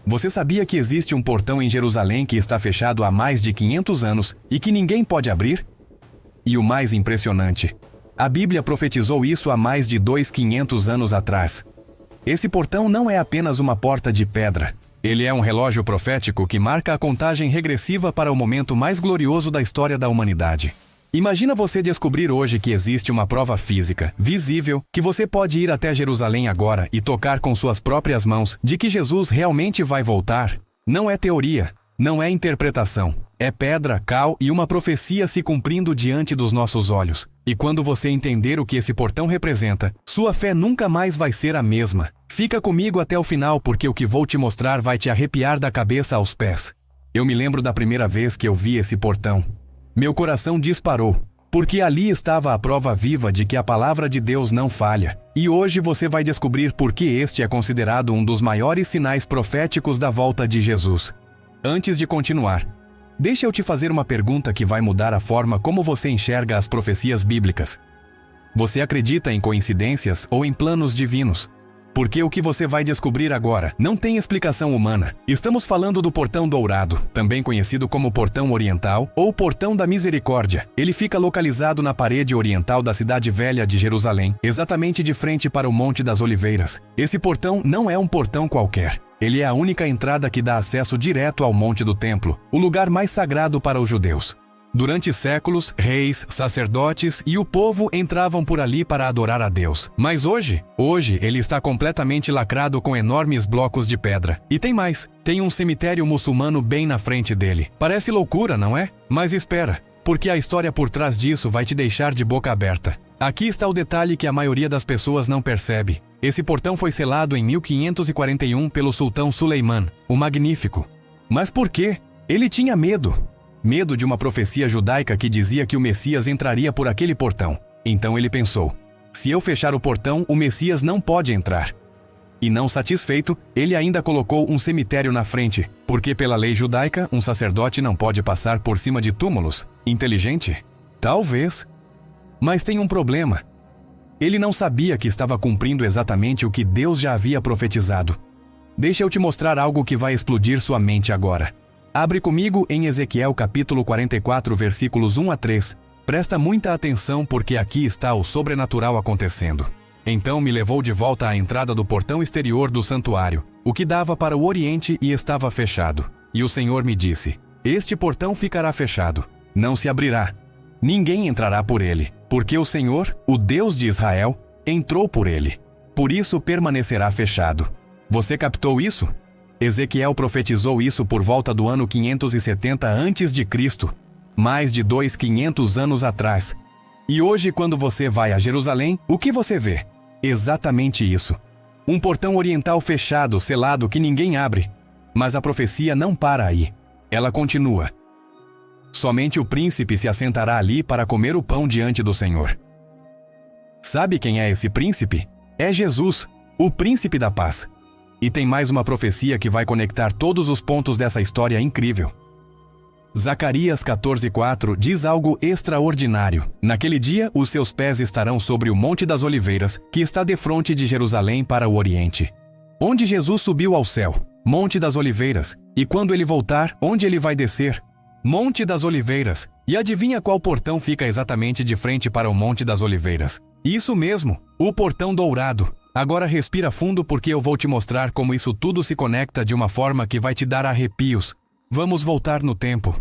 Você sabia que existe um portão em Jerusalém que está fechado há mais de 500 anos e que ninguém pode abrir? E o mais impressionante, a Bíblia profetizou isso há mais de 2.500 anos atrás. Esse portão não é apenas uma porta de pedra. Ele é um relógio profético que marca a contagem regressiva para o momento mais glorioso da história da humanidade. Imagina você descobrir hoje que existe uma prova física, visível, que você pode ir até Jerusalém agora e tocar com suas próprias mãos de que Jesus realmente vai voltar. Não é teoria, não é interpretação. É pedra, cal e uma profecia se cumprindo diante dos nossos olhos. E quando você entender o que esse portão representa, sua fé nunca mais vai ser a mesma. Fica comigo até o final porque o que vou te mostrar vai te arrepiar da cabeça aos pés. Eu me lembro da primeira vez que eu vi esse portão. Meu coração disparou, porque ali estava a prova viva de que a palavra de Deus não falha. E hoje você vai descobrir por que este é considerado um dos maiores sinais proféticos da volta de Jesus. Antes de continuar, deixa eu te fazer uma pergunta que vai mudar a forma como você enxerga as profecias bíblicas. Você acredita em coincidências ou em planos divinos? Porque o que você vai descobrir agora não tem explicação humana. Estamos falando do Portão Dourado, também conhecido como Portão Oriental ou Portão da Misericórdia. Ele fica localizado na parede oriental da Cidade Velha de Jerusalém, exatamente de frente para o Monte das Oliveiras. Esse portão não é um portão qualquer. Ele é a única entrada que dá acesso direto ao Monte do Templo, o lugar mais sagrado para os judeus. Durante séculos, reis, sacerdotes e o povo entravam por ali para adorar a Deus. Mas hoje ele está completamente lacrado com enormes blocos de pedra. E tem mais, tem um cemitério muçulmano bem na frente dele. Parece loucura, não é? Mas espera, porque a história por trás disso vai te deixar de boca aberta. Aqui está o detalhe que a maioria das pessoas não percebe. Esse portão foi selado em 1541 pelo sultão Suleiman, o Magnífico. Mas por quê? Ele tinha medo. Medo de uma profecia judaica que dizia que o Messias entraria por aquele portão. Então ele pensou, se eu fechar o portão, o Messias não pode entrar. E não satisfeito, ele ainda colocou um cemitério na frente, porque pela lei judaica, um sacerdote não pode passar por cima de túmulos. Inteligente? Talvez. Mas tem um problema. Ele não sabia que estava cumprindo exatamente o que Deus já havia profetizado. Deixa eu te mostrar algo que vai explodir sua mente agora. Abre comigo em Ezequiel capítulo 44, versículos 1 a 3. Presta muita atenção porque aqui está o sobrenatural acontecendo. Então me levou de volta à entrada do portão exterior do santuário, o que dava para o oriente e estava fechado. E o Senhor me disse, este portão ficará fechado, não se abrirá. Ninguém entrará por ele, porque o Senhor, o Deus de Israel, entrou por ele. Por isso permanecerá fechado. Você captou isso? Ezequiel profetizou isso por volta do ano 570 a.C., mais de 2.500 anos atrás. E hoje, quando você vai a Jerusalém, o que você vê? Exatamente isso. Um portão oriental fechado, selado, que ninguém abre. Mas a profecia não para aí. Ela continua. Somente o príncipe se assentará ali para comer o pão diante do Senhor. Sabe quem é esse príncipe? É Jesus, o príncipe da paz. E tem mais uma profecia que vai conectar todos os pontos dessa história incrível. Zacarias 14:4 diz algo extraordinário. Naquele dia, os seus pés estarão sobre o Monte das Oliveiras, que está defronte de Jerusalém para o Oriente. Onde Jesus subiu ao céu? Monte das Oliveiras. E quando ele voltar, onde ele vai descer? Monte das Oliveiras. E adivinha qual portão fica exatamente de frente para o Monte das Oliveiras? Isso mesmo, o Portão Dourado. Agora respira fundo porque eu vou te mostrar como isso tudo se conecta de uma forma que vai te dar arrepios. Vamos voltar no tempo.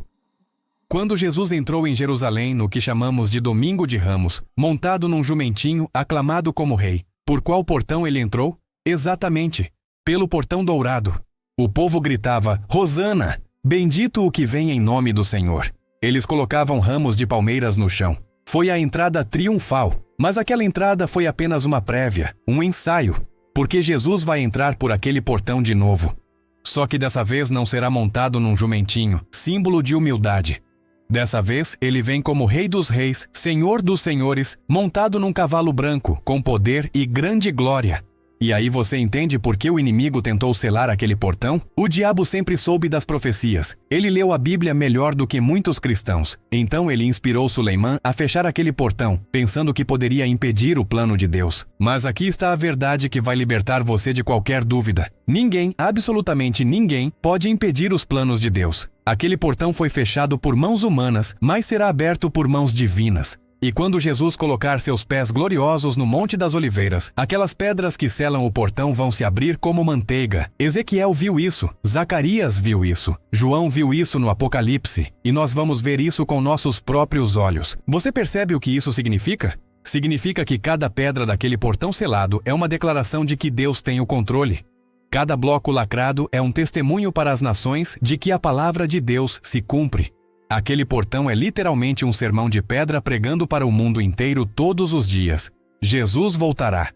Quando Jesus entrou em Jerusalém no que chamamos de Domingo de Ramos, montado num jumentinho, aclamado como rei, por qual portão ele entrou? Exatamente, pelo Portão Dourado. O povo gritava, Hosana! Bendito o que vem em nome do Senhor. Eles colocavam ramos de palmeiras no chão. Foi a entrada triunfal. Mas aquela entrada foi apenas uma prévia, um ensaio, porque Jesus vai entrar por aquele portão de novo. Só que dessa vez não será montado num jumentinho, símbolo de humildade. Dessa vez, ele vem como Rei dos Reis, Senhor dos Senhores, montado num cavalo branco, com poder e grande glória. E aí você entende por que o inimigo tentou selar aquele portão? O diabo sempre soube das profecias. Ele leu a Bíblia melhor do que muitos cristãos. Então ele inspirou Suleimã a fechar aquele portão, pensando que poderia impedir o plano de Deus. Mas aqui está a verdade que vai libertar você de qualquer dúvida. Ninguém, absolutamente ninguém, pode impedir os planos de Deus. Aquele portão foi fechado por mãos humanas, mas será aberto por mãos divinas. E quando Jesus colocar seus pés gloriosos no Monte das Oliveiras, aquelas pedras que selam o portão vão se abrir como manteiga. Ezequiel viu isso, Zacarias viu isso, João viu isso no Apocalipse, e nós vamos ver isso com nossos próprios olhos. Você percebe o que isso significa? Significa que cada pedra daquele portão selado é uma declaração de que Deus tem o controle. Cada bloco lacrado é um testemunho para as nações de que a palavra de Deus se cumpre. Aquele portão é literalmente um sermão de pedra pregando para o mundo inteiro todos os dias. Jesus voltará.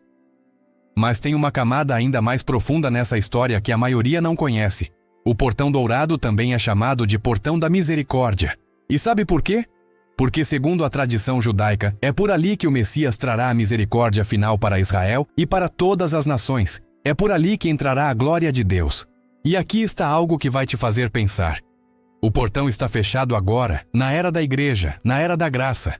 Mas tem uma camada ainda mais profunda nessa história que a maioria não conhece. O portão dourado também é chamado de portão da misericórdia. E sabe por quê? Porque, segundo a tradição judaica, é por ali que o Messias trará a misericórdia final para Israel e para todas as nações. É por ali que entrará a glória de Deus. E aqui está algo que vai te fazer pensar. O portão está fechado agora, na era da igreja, na era da graça.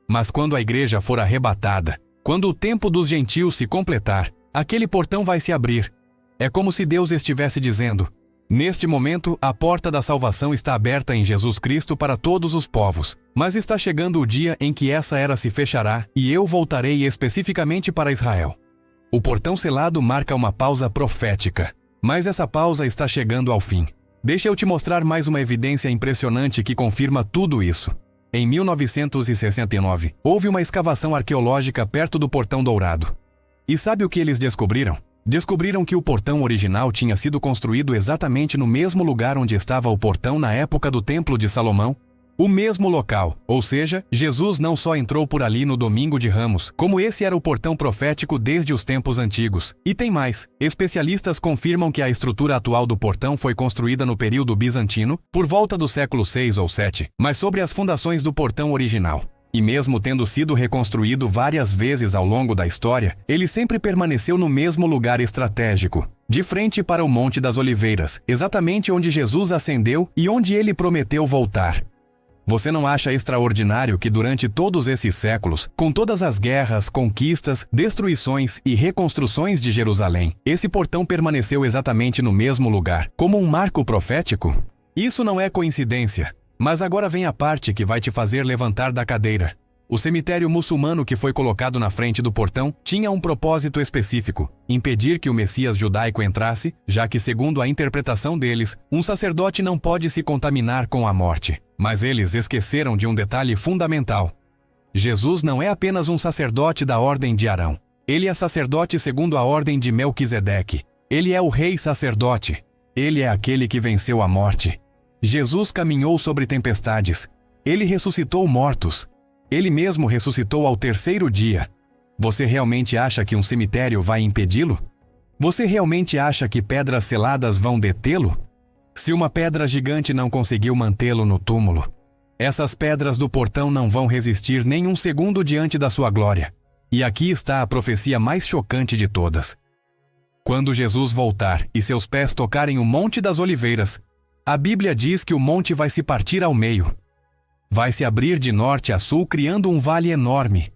Mas quando a igreja for arrebatada, quando o tempo dos gentios se completar, aquele portão vai se abrir. É como se Deus estivesse dizendo: neste momento, a porta da salvação está aberta em Jesus Cristo para todos os povos, mas está chegando o dia em que essa era se fechará e eu voltarei especificamente para Israel. O portão selado marca uma pausa profética, mas essa pausa está chegando ao fim. Deixa eu te mostrar mais uma evidência impressionante que confirma tudo isso. Em 1969, houve uma escavação arqueológica perto do Portão Dourado. E sabe o que eles descobriram? Descobriram que o portão original tinha sido construído exatamente no mesmo lugar onde estava o portão na época do Templo de Salomão. O mesmo local, ou seja, Jesus não só entrou por ali no Domingo de Ramos, como esse era o portão profético desde os tempos antigos. E tem mais, especialistas confirmam que a estrutura atual do portão foi construída no período bizantino, por volta do século 6 ou 7, mas sobre as fundações do portão original. E mesmo tendo sido reconstruído várias vezes ao longo da história, ele sempre permaneceu no mesmo lugar estratégico, de frente para o Monte das Oliveiras, exatamente onde Jesus ascendeu e onde ele prometeu voltar. Você não acha extraordinário que durante todos esses séculos, com todas as guerras, conquistas, destruições e reconstruções de Jerusalém, esse portão permaneceu exatamente no mesmo lugar, como um marco profético? Isso não é coincidência. Mas agora vem a parte que vai te fazer levantar da cadeira. O cemitério muçulmano que foi colocado na frente do portão tinha um propósito específico: impedir que o Messias judaico entrasse, já que, segundo a interpretação deles, um sacerdote não pode se contaminar com a morte. Mas eles esqueceram de um detalhe fundamental. Jesus não é apenas um sacerdote da ordem de Arão. Ele é sacerdote segundo a ordem de Melquisedeque. Ele é o rei sacerdote. Ele é aquele que venceu a morte. Jesus caminhou sobre tempestades. Ele ressuscitou mortos. Ele mesmo ressuscitou ao terceiro dia. Você realmente acha que um cemitério vai impedi-lo? Você realmente acha que pedras seladas vão detê-lo? Se uma pedra gigante não conseguiu mantê-lo no túmulo, essas pedras do portão não vão resistir nem um segundo diante da sua glória. E aqui está a profecia mais chocante de todas. Quando Jesus voltar e seus pés tocarem o Monte das Oliveiras, a Bíblia diz que o monte vai se partir ao meio. Vai se abrir de norte a sul, criando um vale enorme.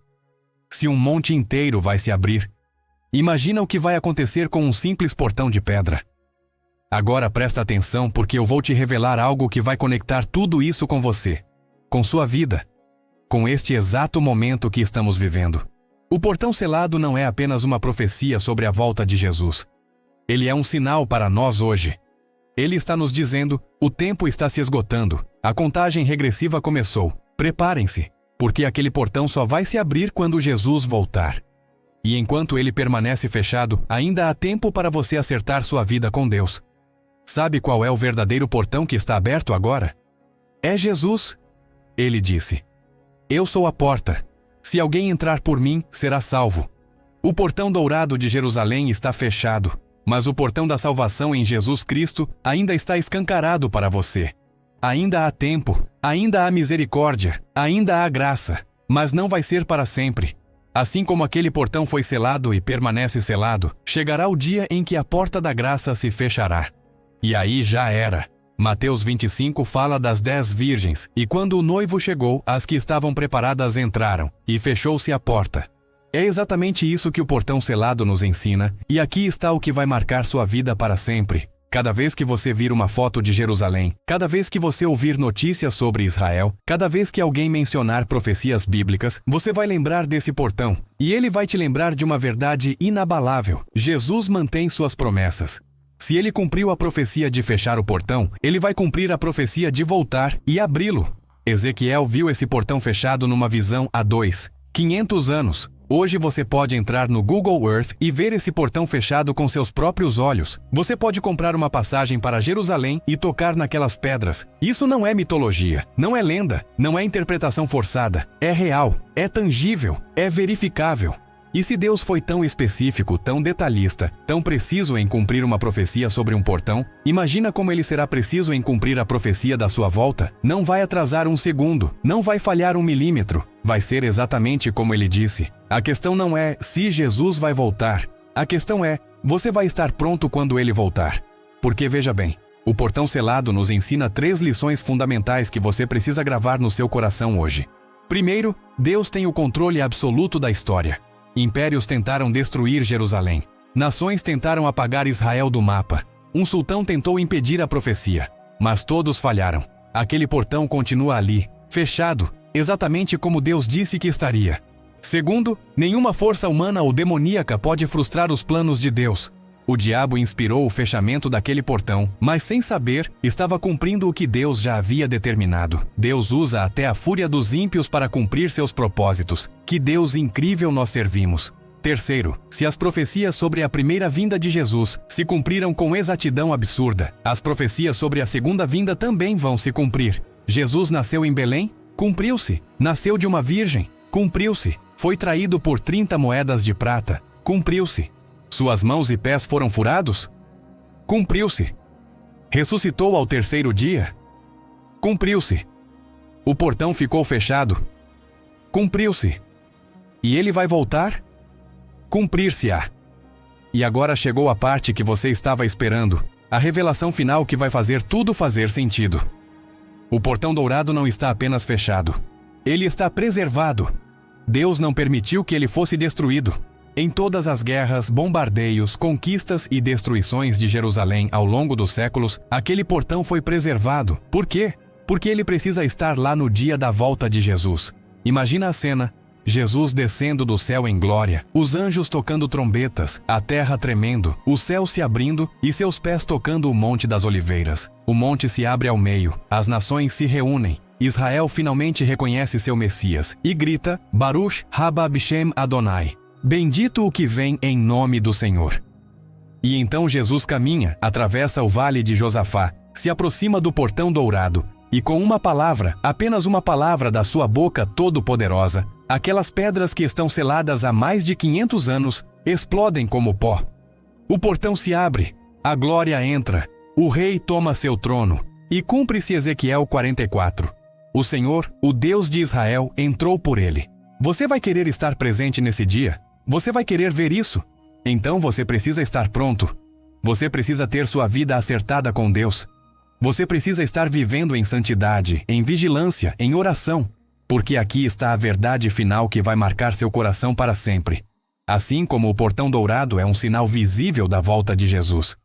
Se um monte inteiro vai se abrir, imagina o que vai acontecer com um simples portão de pedra. Agora presta atenção, porque eu vou te revelar algo que vai conectar tudo isso com você, com sua vida, com este exato momento que estamos vivendo. O portão selado não é apenas uma profecia sobre a volta de Jesus. Ele é um sinal para nós hoje. Ele está nos dizendo: o tempo está se esgotando, a contagem regressiva começou. Preparem-se, porque aquele portão só vai se abrir quando Jesus voltar. E enquanto ele permanece fechado, ainda há tempo para você acertar sua vida com Deus. Sabe qual é o verdadeiro portão que está aberto agora? É Jesus. Ele disse: eu sou a porta. Se alguém entrar por mim, será salvo. O portão dourado de Jerusalém está fechado, mas o portão da salvação em Jesus Cristo ainda está escancarado para você. Ainda há tempo, ainda há misericórdia, ainda há graça, mas não vai ser para sempre. Assim como aquele portão foi selado e permanece selado, chegará o dia em que a porta da graça se fechará. E aí já era. Mateus 25 fala das 10 virgens, e quando o noivo chegou, as que estavam preparadas entraram, e fechou-se a porta. É exatamente isso que o portão selado nos ensina, e aqui está o que vai marcar sua vida para sempre. Cada vez que você vir uma foto de Jerusalém, cada vez que você ouvir notícias sobre Israel, cada vez que alguém mencionar profecias bíblicas, você vai lembrar desse portão. E ele vai te lembrar de uma verdade inabalável. Jesus mantém suas promessas. Se ele cumpriu a profecia de fechar o portão, ele vai cumprir a profecia de voltar e abri-lo. Ezequiel viu esse portão fechado numa visão há 500 anos. Hoje você pode entrar no Google Earth e ver esse portão fechado com seus próprios olhos. Você pode comprar uma passagem para Jerusalém e tocar naquelas pedras. Isso não é mitologia, não é lenda, não é interpretação forçada. É real, é tangível, é verificável. E se Deus foi tão específico, tão detalhista, tão preciso em cumprir uma profecia sobre um portão, imagina como ele será preciso em cumprir a profecia da sua volta. Não vai atrasar um segundo, não vai falhar 1 milímetro. Vai ser exatamente como ele disse. A questão não é se Jesus vai voltar. A questão é, você vai estar pronto quando ele voltar. Porque veja bem, o portão selado nos ensina 3 lições fundamentais que você precisa gravar no seu coração hoje. Primeiro, Deus tem o controle absoluto da história. Impérios tentaram destruir Jerusalém. Nações tentaram apagar Israel do mapa. Um sultão tentou impedir a profecia. Mas todos falharam. Aquele portão continua ali, fechado, exatamente como Deus disse que estaria. Segundo, nenhuma força humana ou demoníaca pode frustrar os planos de Deus. O diabo inspirou o fechamento daquele portão, mas sem saber, estava cumprindo o que Deus já havia determinado. Deus usa até a fúria dos ímpios para cumprir seus propósitos. Que Deus incrível nós servimos! Terceiro, se as profecias sobre a primeira vinda de Jesus se cumpriram com exatidão absurda, as profecias sobre a segunda vinda também vão se cumprir. Jesus nasceu em Belém? Cumpriu-se. Nasceu de uma virgem? Cumpriu-se. Foi traído por 30 moedas de prata? Cumpriu-se. Suas mãos e pés foram furados? Cumpriu-se. Ressuscitou ao 3º dia? Cumpriu-se. O portão ficou fechado? Cumpriu-se. E ele vai voltar? Cumprir-se-á. E agora chegou a parte que você estava esperando, a revelação final que vai fazer tudo fazer sentido. O portão dourado não está apenas fechado. Ele está preservado. Deus não permitiu que ele fosse destruído. Em todas as guerras, bombardeios, conquistas e destruições de Jerusalém ao longo dos séculos, aquele portão foi preservado. Por quê? Porque ele precisa estar lá no dia da volta de Jesus. Imagina a cena. Jesus descendo do céu em glória, os anjos tocando trombetas, a terra tremendo, o céu se abrindo e seus pés tocando o Monte das Oliveiras. O monte se abre ao meio, as nações se reúnem. Israel finalmente reconhece seu Messias e grita, Baruch haba Bishem Adonai. Bendito o que vem em nome do Senhor. E então Jesus caminha, atravessa o vale de Josafá, se aproxima do portão dourado, e com uma palavra, apenas uma palavra da sua boca todo-poderosa, aquelas pedras que estão seladas há mais de 500 anos, explodem como pó. O portão se abre, a glória entra, o rei toma seu trono, e cumpre-se Ezequiel 44. O Senhor, o Deus de Israel, entrou por ele. Você vai querer estar presente nesse dia? Você vai querer ver isso? Então você precisa estar pronto. Você precisa ter sua vida acertada com Deus. Você precisa estar vivendo em santidade, em vigilância, em oração. Porque aqui está a verdade final que vai marcar seu coração para sempre. Assim como o portão dourado é um sinal visível da volta de Jesus,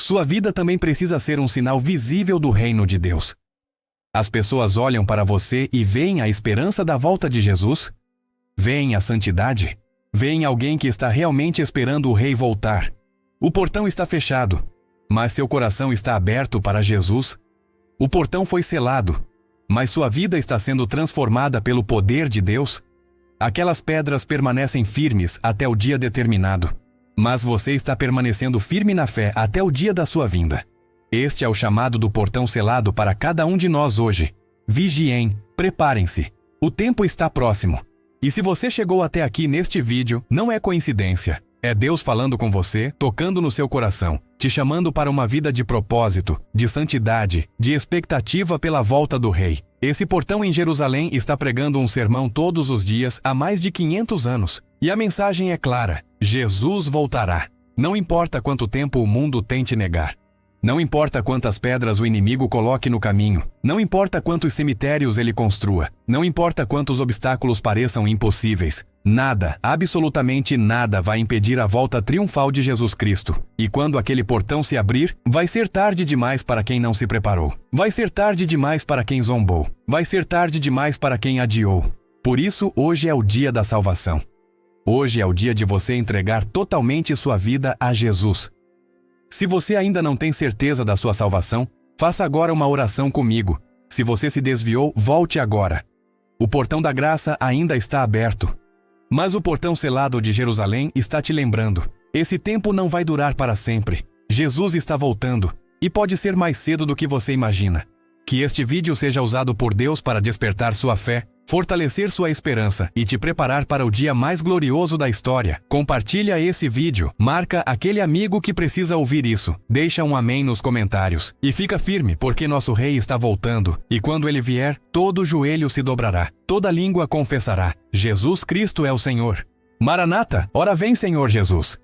sua vida também precisa ser um sinal visível do reino de Deus. As pessoas olham para você e veem a esperança da volta de Jesus? Veem a santidade? Veem alguém que está realmente esperando o rei voltar. O portão está fechado, mas seu coração está aberto para Jesus. O portão foi selado, mas sua vida está sendo transformada pelo poder de Deus. Aquelas pedras permanecem firmes até o dia determinado, mas você está permanecendo firme na fé até o dia da sua vinda. Este é o chamado do portão selado para cada um de nós hoje. Vigiem, preparem-se. O tempo está próximo. E se você chegou até aqui neste vídeo, não é coincidência. É Deus falando com você, tocando no seu coração, te chamando para uma vida de propósito, de santidade, de expectativa pela volta do Rei. Esse portão em Jerusalém está pregando um sermão todos os dias há mais de 500 anos. E a mensagem é clara: Jesus voltará. Não importa quanto tempo o mundo tente negar. Não importa quantas pedras o inimigo coloque no caminho. Não importa quantos cemitérios ele construa. Não importa quantos obstáculos pareçam impossíveis. Nada, absolutamente nada vai impedir a volta triunfal de Jesus Cristo. E quando aquele portão se abrir, vai ser tarde demais para quem não se preparou. Vai ser tarde demais para quem zombou. Vai ser tarde demais para quem adiou. Por isso, hoje é o dia da salvação. Hoje é o dia de você entregar totalmente sua vida a Jesus. Se você ainda não tem certeza da sua salvação, faça agora uma oração comigo. Se você se desviou, volte agora. O portão da graça ainda está aberto. Mas o portão selado de Jerusalém está te lembrando: esse tempo não vai durar para sempre. Jesus está voltando, e pode ser mais cedo do que você imagina. Que este vídeo seja usado por Deus para despertar sua fé, fortalecer sua esperança e te preparar para o dia mais glorioso da história. Compartilha esse vídeo, marca aquele amigo que precisa ouvir isso, deixa um amém nos comentários. E fica firme, porque nosso rei está voltando, e quando ele vier, todo joelho se dobrará, toda língua confessará: Jesus Cristo é o Senhor. Maranata, ora vem, Senhor Jesus.